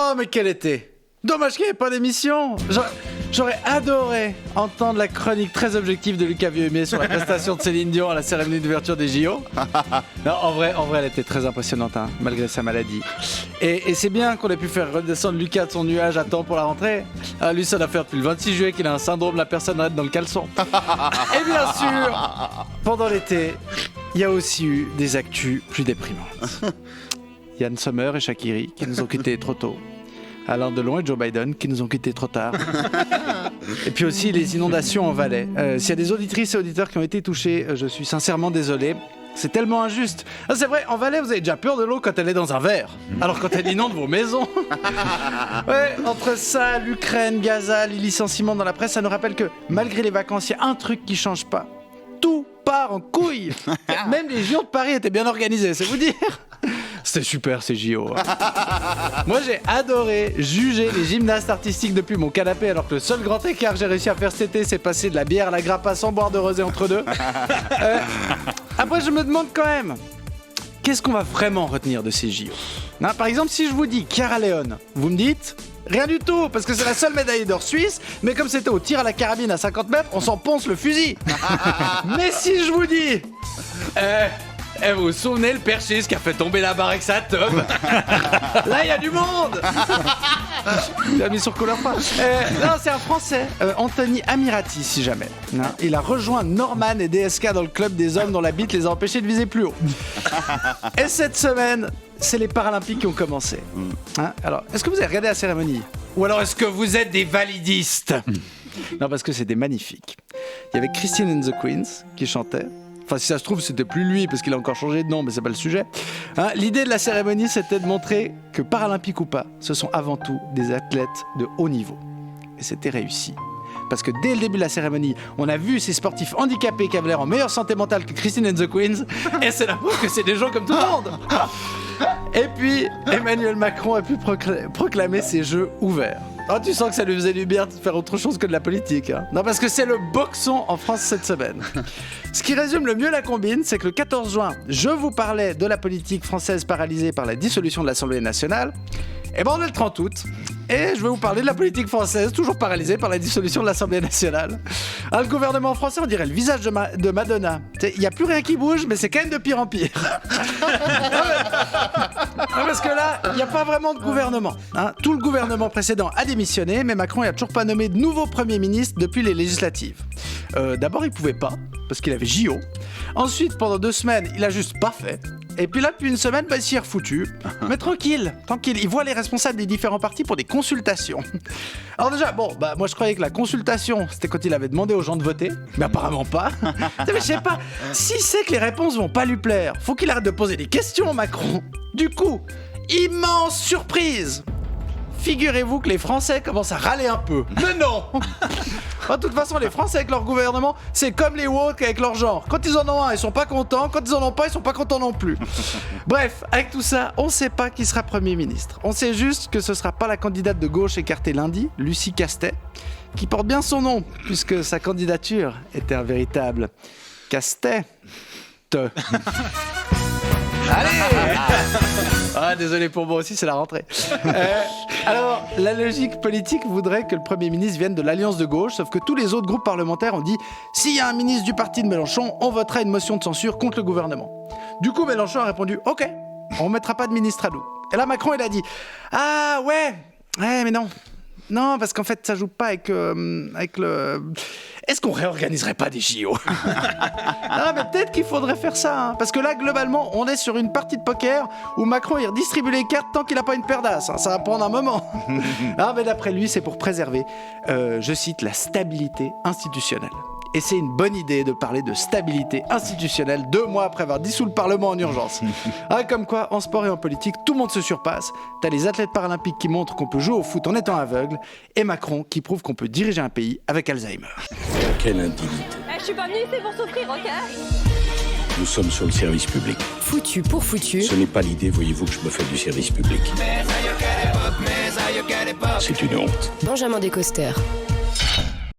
Oh, mais quel été! Dommage qu'il n'y ait pas d'émission. J'aurais adoré entendre la chronique très objective de Lucas Vieux-Aimé sur la prestation de Céline Dion à la cérémonie d'ouverture des JO. Non, en vrai, elle était très impressionnante, hein, malgré sa maladie. Et c'est bien qu'on ait pu faire redescendre Lucas de son nuage à temps pour la rentrée. Lui, ça doit faire depuis le 26 juillet qu'il a un syndrome de la personne raide dans le caleçon. Et bien sûr, pendant l'été, il y a aussi eu des actus plus déprimantes. Yann Sommer et Shaqiri qui nous ont quittés trop tôt. Alain Delon et Joe Biden qui nous ont quittés trop tard. Et puis aussi les inondations en Valais. S'il y a des auditrices et auditeurs qui ont été touchés, je suis sincèrement désolé. C'est tellement injuste. Ah, c'est vrai, en Valais, vous avez déjà peur de l'eau quand elle est dans un verre. Alors quand elle inonde vos maisons. Ouais, entre ça, l'Ukraine, Gaza, les licenciements dans la presse, ça nous rappelle que malgré les vacances, il y a un truc qui change pas. Tout part en couille. Même les JO de Paris étaient bien organisés, c'est vous dire. C'était super ces JO. Moi j'ai adoré juger les gymnastes artistiques depuis mon canapé alors que le seul grand écart que j'ai réussi à faire cet été c'est passer de la bière à la grappa sans boire de rosé entre deux. Après je me demande quand même, qu'est-ce qu'on va vraiment retenir de ces JO? Par exemple si je vous dis Chiara Leone, vous me dites rien du tout, parce que c'est la seule médaille d'or suisse, mais comme c'était au tir à la carabine à 50 mètres, on s'en ponce le fusil. Mais si je vous dis... vous vous souvenez le perchiste qui a fait tomber la barre avec sa teub? Là, il y a du monde. Il a mis sur couleur pas. Non, c'est un Français, Anthony Amirati, si jamais. Il a rejoint Norman et DSK dans le club des hommes dont la bite les a empêchés de viser plus haut. Et cette semaine, c'est les Paralympiques qui ont commencé. Alors, est-ce que vous avez regardé la cérémonie? Ou alors est-ce que vous êtes des validistes? Non, parce que c'était magnifique. Il y avait Christine and the Queens qui chantait. Enfin, si ça se trouve, c'était plus lui, parce qu'il a encore changé de nom, mais c'est pas le sujet. L'idée de la cérémonie, c'était de montrer que, paralympiques ou pas, ce sont avant tout des athlètes de haut niveau. Et c'était réussi. Parce que dès le début de la cérémonie, on a vu ces sportifs handicapés qui avaient l'air en meilleure santé mentale que Christine and the Queens, et c'est la preuve que c'est des gens comme tout le monde. Et puis, Emmanuel Macron a pu proclamer ses jeux ouverts. Oh, tu sens que ça lui faisait du bien de faire autre chose que de la politique. Non, parce que c'est le boxon en France cette semaine. Ce qui résume le mieux la combine, c'est que le 14 juin, je vous parlais de la politique française paralysée par la dissolution de l'Assemblée nationale. Et on est le 30 août. Et je vais vous parler de la politique française, toujours paralysée par la dissolution de l'Assemblée nationale. Le gouvernement français, on dirait le visage de Madonna. Il n'y a plus rien qui bouge, mais c'est quand même de pire en pire. Parce que là, il n'y a pas vraiment de gouvernement. Tout le gouvernement précédent a démissionné, mais Macron n'a toujours pas nommé de nouveau Premier ministre depuis les législatives. D'abord, il ne pouvait pas, parce qu'il avait JO. Ensuite, pendant 2 semaines, il a juste pas fait. Et puis là, depuis une semaine, il s'y est refoutu. Mais tranquille. Il voit les responsables des différents partis pour des consultations. Alors déjà, moi je croyais que la consultation, c'était quand il avait demandé aux gens de voter. Mais apparemment pas. Mais je sais pas, si c'est que les réponses vont pas lui plaire, faut qu'il arrête de poser des questions, Macron. Du coup, immense surprise. Figurez-vous que les Français commencent à râler un peu. Mais non. De toute façon, les Français avec leur gouvernement, c'est comme les woke avec leur genre. Quand ils en ont un, ils sont pas contents. Quand ils en ont pas, ils sont pas contents non plus. Bref, avec tout ça, on sait pas qui sera Premier ministre. On sait juste que ce sera pas la candidate de gauche écartée lundi, Lucie Castet, qui porte bien son nom, puisque sa candidature était un véritable Castet. Allez. Désolé pour moi aussi, c'est la rentrée. Alors, la logique politique voudrait que le Premier ministre vienne de l'Alliance de gauche, sauf que tous les autres groupes parlementaires ont dit « S'il y a un ministre du parti de Mélenchon, on votera une motion de censure contre le gouvernement. » Du coup, Mélenchon a répondu « Ok, on mettra pas de ministre à nous. » Et là, Macron, il a dit « Ah ouais, mais non. Non, parce qu'en fait, ça joue pas avec le... Est-ce qu'on réorganiserait pas des JO? Non, mais peut-être qu'il faudrait faire ça, parce que là, globalement, on est sur une partie de poker où Macron, il redistribue les cartes tant qu'il a pas une paire d'as. Ça va prendre un moment. Mais d'après lui, c'est pour préserver, je cite, la stabilité institutionnelle. Et c'est une bonne idée de parler de stabilité institutionnelle 2 mois après avoir dissous le Parlement en urgence. Comme quoi, en sport et en politique, tout le monde se surpasse. T'as les athlètes paralympiques qui montrent qu'on peut jouer au foot en étant aveugle, et Macron qui prouve qu'on peut diriger un pays avec Alzheimer. Quelle indignité. Je suis pas venue ici pour souffrir, ok? Nous sommes sur le service public. Foutu pour foutu. Ce n'est pas l'idée, voyez-vous, que je me fais du service public. C'est une honte. Benjamin Descosters.